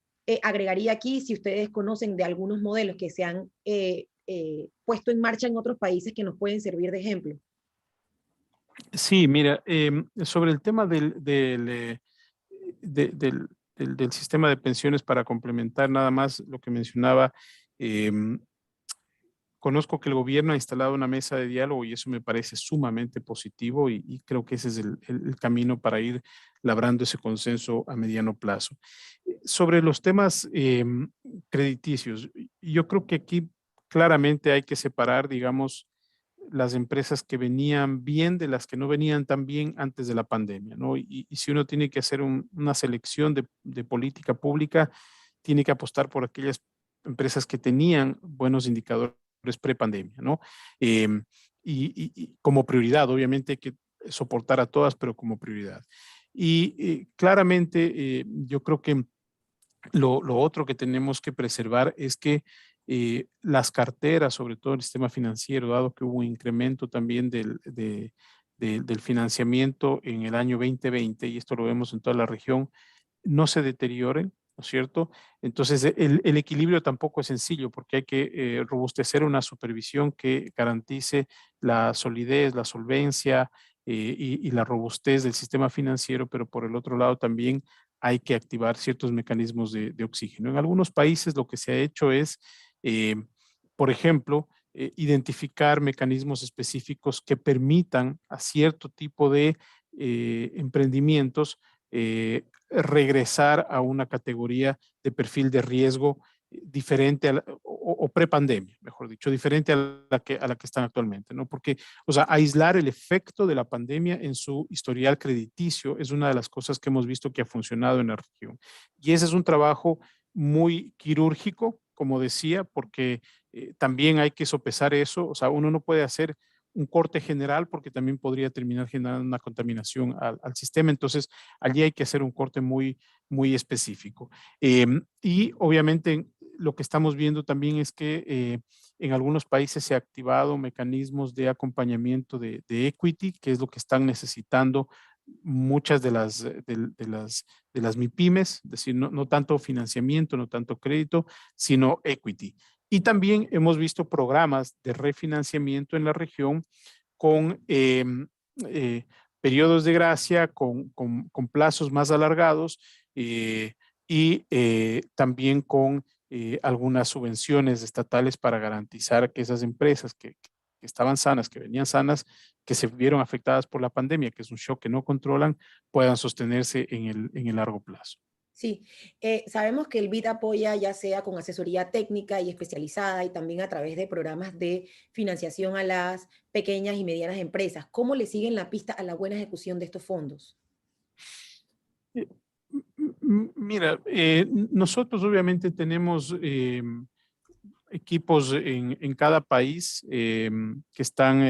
agregaría aquí, si ustedes conocen de algunos modelos que se han puesto en marcha en otros países que nos pueden servir de ejemplo. Sí, mira, sobre el tema del sistema de pensiones para complementar nada más lo que mencionaba, em, conozco que el gobierno ha instalado una mesa de diálogo y eso me parece sumamente positivo y creo que ese es el camino para ir labrando ese consenso a mediano plazo. Sobre los temas crediticios, yo creo que aquí claramente hay que separar, digamos, las empresas que venían bien de las que no venían tan bien antes de la pandemia, ¿no? Y si uno tiene que hacer una selección de política pública, tiene que apostar por aquellas empresas que tenían buenos indicadores pre-pandemia, ¿no? Em, y como prioridad, obviamente hay que soportar a todas, pero como prioridad. Y claramente yo creo que lo otro que tenemos que preservar es que las carteras, sobre todo el sistema financiero, dado que hubo un incremento también del financiamiento en el año 2020, y esto lo vemos en toda la región, no se deterioren, ¿no es cierto? Entonces, el equilibrio tampoco es sencillo porque hay que robustecer una supervisión que garantice la solidez, la solvencia y la robustez del sistema financiero, pero por el otro lado también hay que activar ciertos mecanismos de oxígeno. En algunos países lo que se ha hecho es, eh, por ejemplo, identificar mecanismos específicos que permitan a cierto tipo de emprendimientos regresar a una categoría de perfil de riesgo diferente o prepandemia, mejor dicho, diferente a la que están actualmente, ¿no? Porque, o sea, aislar el efecto de la pandemia en su historial crediticio es una de las cosas que hemos visto que ha funcionado en la región. Y ese es un trabajo muy quirúrgico, como decía, porque también hay que sopesar eso, o sea, uno no puede hacer un corte general porque también podría terminar generando una contaminación al sistema. Entonces, allí hay que hacer un corte muy específico. Y obviamente lo que estamos viendo también es que en algunos países se ha activado mecanismos de acompañamiento de equity, que es lo que están necesitando muchas de las MIPIMES, es decir, no tanto financiamiento, no tanto crédito, sino equity. Y también hemos visto programas de refinanciamiento en la región con eh, periodos de gracia, con plazos más alargados y también con algunas subvenciones estatales para garantizar que esas empresas que estaban sanas, que venían sanas, que se vieron afectadas por la pandemia, que es un shock que no controlan, puedan sostenerse en el largo plazo. Sí, sabemos que el BID apoya ya sea con asesoría técnica y especializada y también a través de programas de financiación a las pequeñas y medianas empresas. ¿Cómo le siguen la pista a la buena ejecución de estos fondos? Eh, Mira, nosotros obviamente tenemos equipos en cada país que están,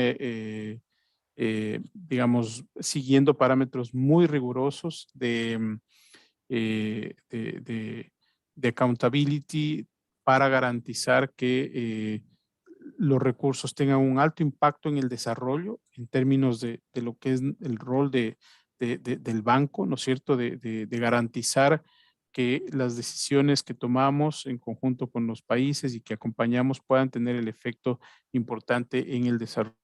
digamos, siguiendo parámetros muy rigurosos de accountability para garantizar que los recursos tengan un alto impacto en el desarrollo en términos de lo que es el rol del banco, ¿no es cierto? De garantizar que las decisiones que tomamos en conjunto con los países y que acompañamos puedan tener el efecto importante en el desarrollo.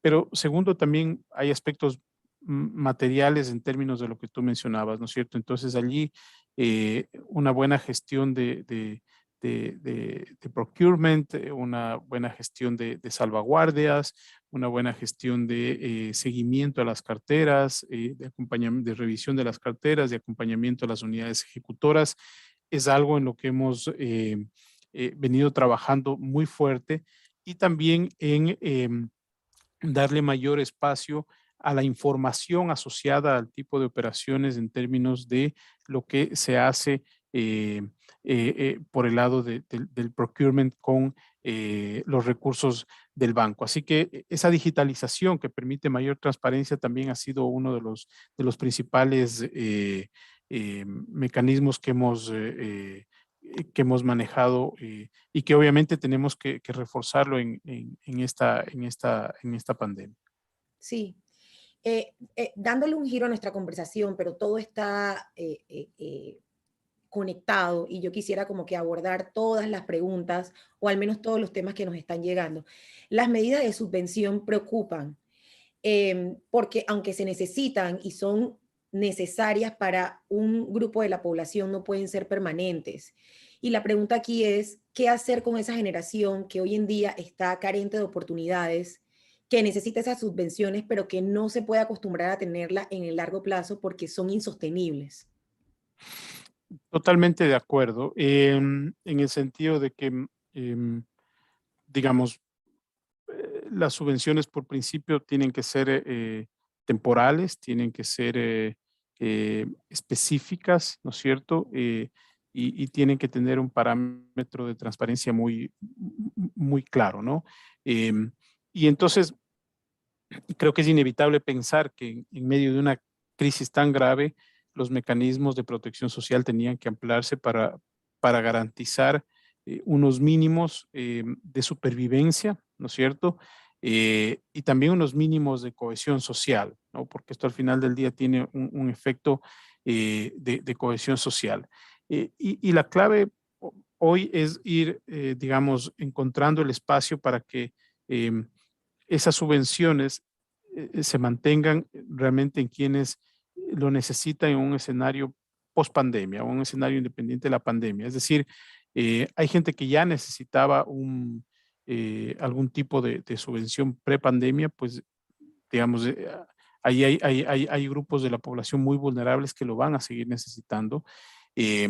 Pero segundo, también hay aspectos materiales en términos de lo que tú mencionabas, ¿no es cierto? Entonces allí una buena gestión de procurement, una buena gestión de salvaguardias, una buena gestión de seguimiento a las carteras, de acompañamiento, de revisión de las carteras, de acompañamiento a las unidades ejecutoras, es algo en lo que hemos venido trabajando muy fuerte y también en darle mayor espacio a la información asociada al tipo de operaciones en términos de lo que se hace por el lado del procurement con los recursos del banco. Así que esa digitalización que permite mayor transparencia también ha sido uno de los principales mecanismos que hemos manejado y que obviamente tenemos que reforzarlo en esta pandemia. Sí, dándole un giro a nuestra conversación, pero todo está conectado y yo quisiera como que abordar todas las preguntas o al menos todos los temas que nos están llegando. Las medidas de subvención preocupan porque aunque se necesitan y son necesarias para un grupo de la población, no pueden ser permanentes. Y la pregunta aquí es, ¿qué hacer con esa generación que hoy en día está carente de oportunidades, que necesita esas subvenciones, pero que no se puede acostumbrar a tenerla en el largo plazo porque son insostenibles? Totalmente de acuerdo, en el sentido de que, digamos, las subvenciones por principio tienen que ser temporales, tienen que ser específicas, ¿no es cierto? Y tienen que tener un parámetro de transparencia muy claro, ¿no? Em, y entonces creo que es inevitable pensar que en medio de una crisis tan grave, los mecanismos de protección social tenían que ampliarse para garantizar unos mínimos de supervivencia, ¿no es cierto? Y también unos mínimos de cohesión social, ¿no? Porque esto al final del día tiene un efecto de cohesión social. Y la clave hoy es ir, digamos, encontrando el espacio para que esas subvenciones se mantengan realmente en quienes lo necesitan en un escenario post pandemia o un escenario independiente de la pandemia. Es decir, hay gente que ya necesitaba algún tipo de subvención pre-pandemia, pues digamos, ahí hay grupos de la población muy vulnerables que lo van a seguir necesitando. Eh,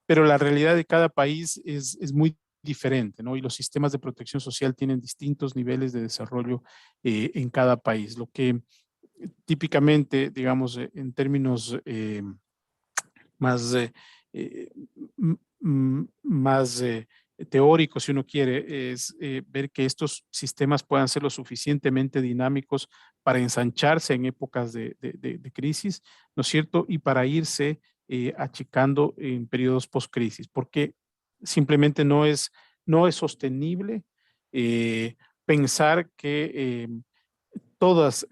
pero la realidad de cada país es muy diferente, ¿no? Y los sistemas de protección social tienen distintos niveles de desarrollo en cada país, lo que típicamente, digamos, en términos más, eh, más teóricos, si uno quiere, es ver que estos sistemas puedan ser lo suficientemente dinámicos para ensancharse en épocas de crisis, ¿no es cierto? Y para irse achicando en periodos post-crisis, porque simplemente no es sostenible pensar que todas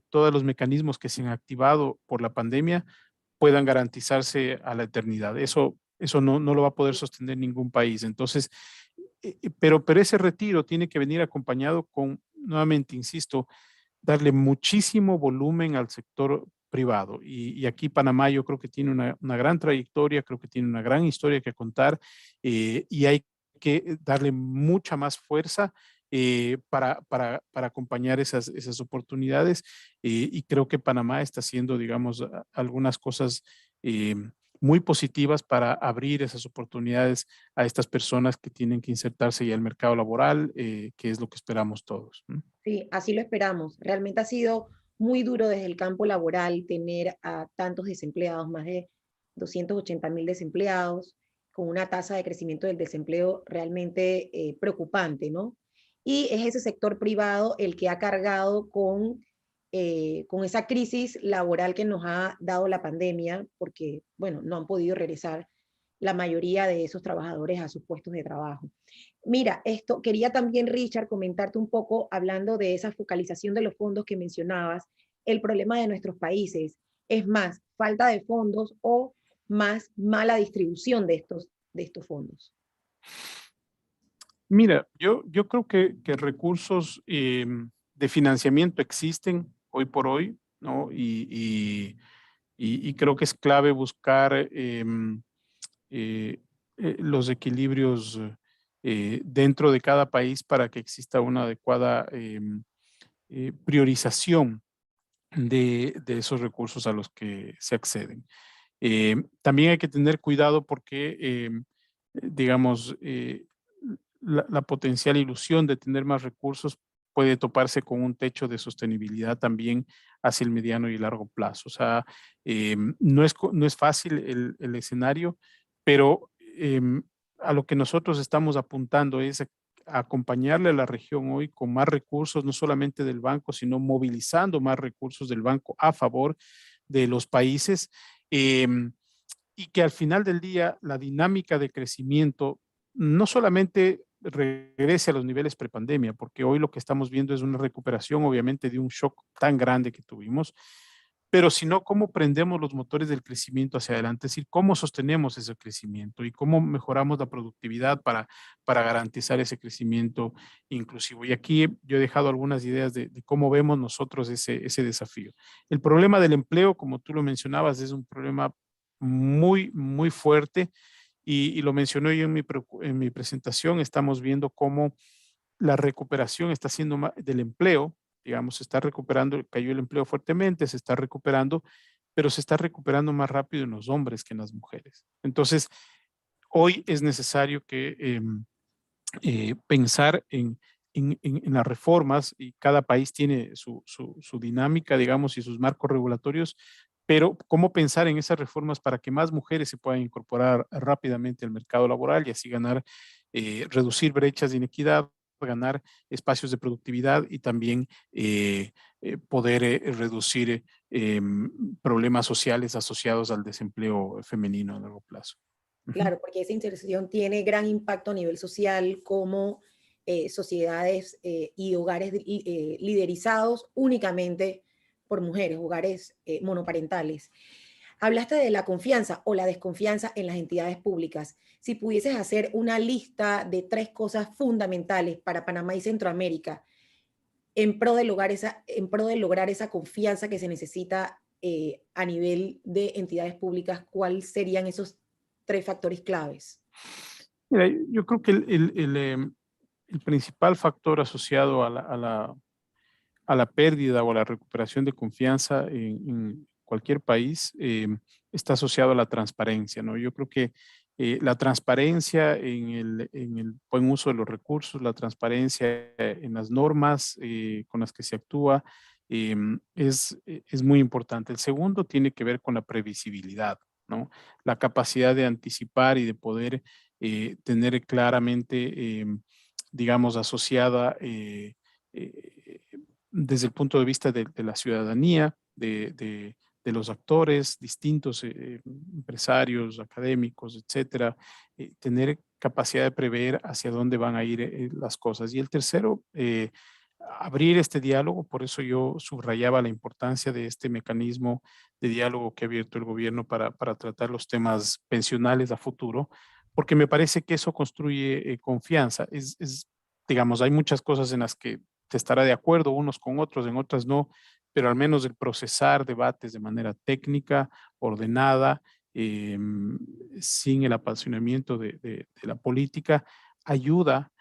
todos los mecanismos que se han activado por la pandemia puedan garantizarse a la eternidad. Eso no lo va a poder sostener ningún país. Entonces, pero ese retiro tiene que venir acompañado con, nuevamente, insisto, darle muchísimo volumen al sector privado. Y aquí Panamá yo creo que tiene una gran trayectoria, creo que tiene una gran historia que contar, y hay que darle mucha más fuerza para acompañar esas oportunidades. Y creo que Panamá está haciendo, digamos, algunas cosas eh, muy positivas para abrir esas oportunidades a estas personas que tienen que insertarse ya al mercado laboral, que es lo que esperamos todos. ¿No? Sí, así lo esperamos. Realmente ha sido muy duro desde el campo laboral tener a tantos desempleados, más de 280.000 desempleados, con una tasa de crecimiento del desempleo realmente preocupante, ¿no? Y es ese sector privado el que ha cargado con esa crisis laboral que nos ha dado la pandemia, porque, bueno, no han podido regresar la mayoría de esos trabajadores a sus puestos de trabajo. Mira, esto quería también, Richard, comentarte un poco, hablando de esa focalización de los fondos que mencionabas, el problema de nuestros países es más falta de fondos o más mala distribución de estos fondos. Mira, yo creo que recursos de financiamiento existen hoy por hoy, ¿no? Y creo que es clave buscar eh, los equilibrios dentro de cada país para que exista una adecuada priorización de esos recursos a los que se acceden. También hay que tener cuidado porque, digamos, la potencial ilusión de tener más recursos puede toparse con un techo de sostenibilidad también hacia el mediano y largo plazo. O sea, no es fácil el escenario, pero a lo que nosotros estamos apuntando es a acompañarle a la región hoy con más recursos, no solamente del banco, sino movilizando más recursos del banco a favor de los países. em, y que al final del día la dinámica de crecimiento no solamente regrese a los niveles prepandemia, porque hoy lo que estamos viendo es una recuperación, obviamente, de un shock tan grande que tuvimos, pero sino cómo prendemos los motores del crecimiento hacia adelante, es decir, cómo sostenemos ese crecimiento y cómo mejoramos la productividad para garantizar ese crecimiento inclusivo. Y aquí yo he dejado algunas ideas de cómo vemos nosotros ese desafío. El problema del empleo, como tú lo mencionabas, es un problema muy, muy fuerte y lo mencioné yo en mi presentación. Estamos viendo cómo la recuperación está siendo del empleo, digamos, se está recuperando, cayó el empleo fuertemente, se está recuperando, pero se está recuperando más rápido en los hombres que en las mujeres. Entonces, hoy es necesario que pensar en las reformas y cada país tiene su dinámica, digamos, y sus marcos regulatorios, pero cómo pensar en esas reformas para que más mujeres se puedan incorporar rápidamente al mercado laboral y así ganar, reducir brechas de inequidad, ganar espacios de productividad y también poder reducir problemas sociales asociados al desempleo femenino a largo plazo. Ujú. Claro, porque esa intersección tiene gran impacto a nivel social, como sociedades y hogares liderizados únicamente por mujeres, hogares monoparentales. Hablaste de la confianza o la desconfianza en las entidades públicas. Si pudieses hacer una lista de 3 cosas fundamentales para Panamá y Centroamérica en pro de lograr esa confianza que se necesita a nivel de entidades públicas, ¿cuáles serían esos 3 factores claves? Mira, yo creo que el principal factor asociado a la pérdida o a la recuperación de confianza en cualquier país está asociado a la transparencia, ¿no? Yo creo que la transparencia en el buen uso de los recursos, la transparencia en las normas con las que se actúa es muy importante. El segundo tiene que ver con la previsibilidad, ¿no? La capacidad de anticipar y de poder tener claramente, digamos, asociada eh, desde el punto de vista de la ciudadanía, de los actores distintos, empresarios, académicos, etcétera, tener capacidad de prever hacia dónde van a ir las cosas. Y el tercero, abrir este diálogo, por eso yo subrayaba la importancia de este mecanismo de diálogo que ha abierto el gobierno para tratar los temas pensionales a futuro, porque me parece que eso construye confianza. Digamos, hay muchas cosas en las que se estará de acuerdo unos con otros, en otras no, pero al menos el procesar debates de manera técnica, ordenada, eh, sin el apasionamiento de la política, ayuda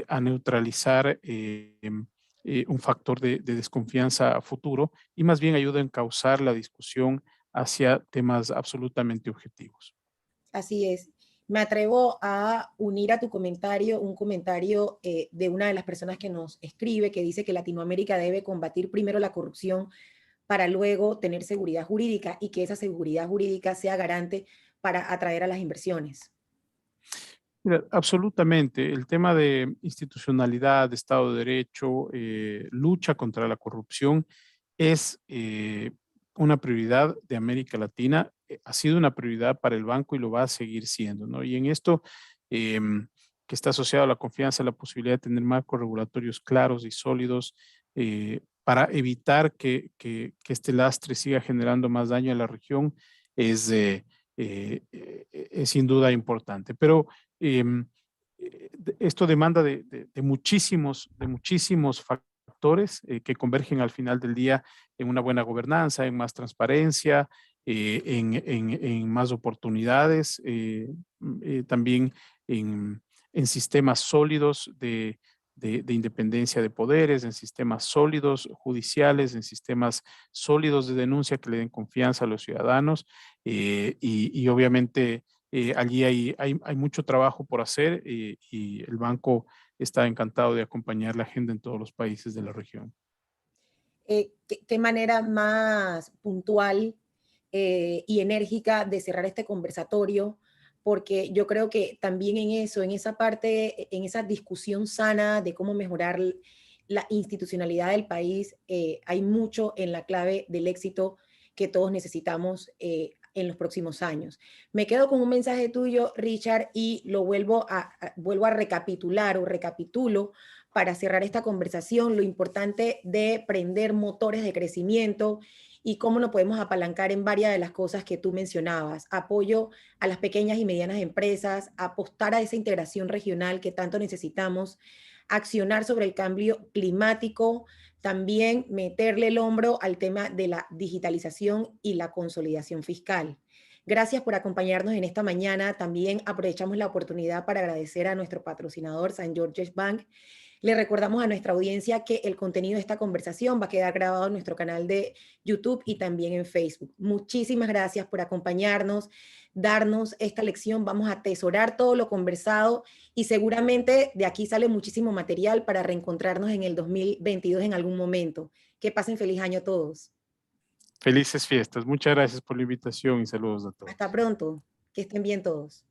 a neutralizar un factor de desconfianza futuro y más bien ayuda a encauzar la discusión hacia temas absolutamente objetivos. Así es. Me atrevo a unir a tu comentario un comentario de una de las personas que nos escribe, que dice que Latinoamérica debe combatir primero la corrupción para luego tener seguridad jurídica y que esa seguridad jurídica sea garante para atraer a las inversiones. Mira, absolutamente. El tema de institucionalidad, de Estado de Derecho, lucha contra la corrupción es una prioridad de América Latina. Ha sido una prioridad para el banco y lo va a seguir siendo, ¿no? Y en esto que está asociado a la confianza, la posibilidad de tener marcos regulatorios claros y sólidos para evitar que este lastre siga generando más daño a la región es sin duda importante. Pero Em, esto demanda de muchísimos factores que convergen al final del día en una buena gobernanza, en más transparencia, en más oportunidades, también en sistemas sólidos de independencia de poderes, en sistemas sólidos judiciales, en sistemas sólidos de denuncia que le den confianza a los ciudadanos y obviamente allí hay mucho trabajo por hacer y el banco está encantado de acompañar la agenda en todos los países de la región. ¿Qué manera más puntual y enérgica de cerrar este conversatorio? Porque yo creo que también en eso, en esa parte, en esa discusión sana de cómo mejorar la institucionalidad del país, hay mucho en la clave del éxito que todos necesitamos en los próximos años. Me quedo con un mensaje tuyo, Richard, y lo vuelvo a recapitular o recapitulo para cerrar esta conversación, lo importante de prender motores de crecimiento y cómo nos podemos apalancar en varias de las cosas que tú mencionabas. Apoyo a las pequeñas y medianas empresas, apostar a esa integración regional que tanto necesitamos, accionar sobre el cambio climático, también meterle el hombro al tema de la digitalización y la consolidación fiscal. Gracias por acompañarnos en esta mañana. También aprovechamos la oportunidad para agradecer a nuestro patrocinador, San George's Bank. Le recordamos a nuestra audiencia que el contenido de esta conversación va a quedar grabado en nuestro canal de YouTube y también en Facebook. Muchísimas gracias por acompañarnos, darnos esta lección. Vamos a atesorar todo lo conversado y seguramente de aquí sale muchísimo material para reencontrarnos en el 2022 en algún momento. Que pasen feliz año a todos. Felices fiestas. Muchas gracias por la invitación y saludos a Hasta todos. pronto. Que estén bien todos.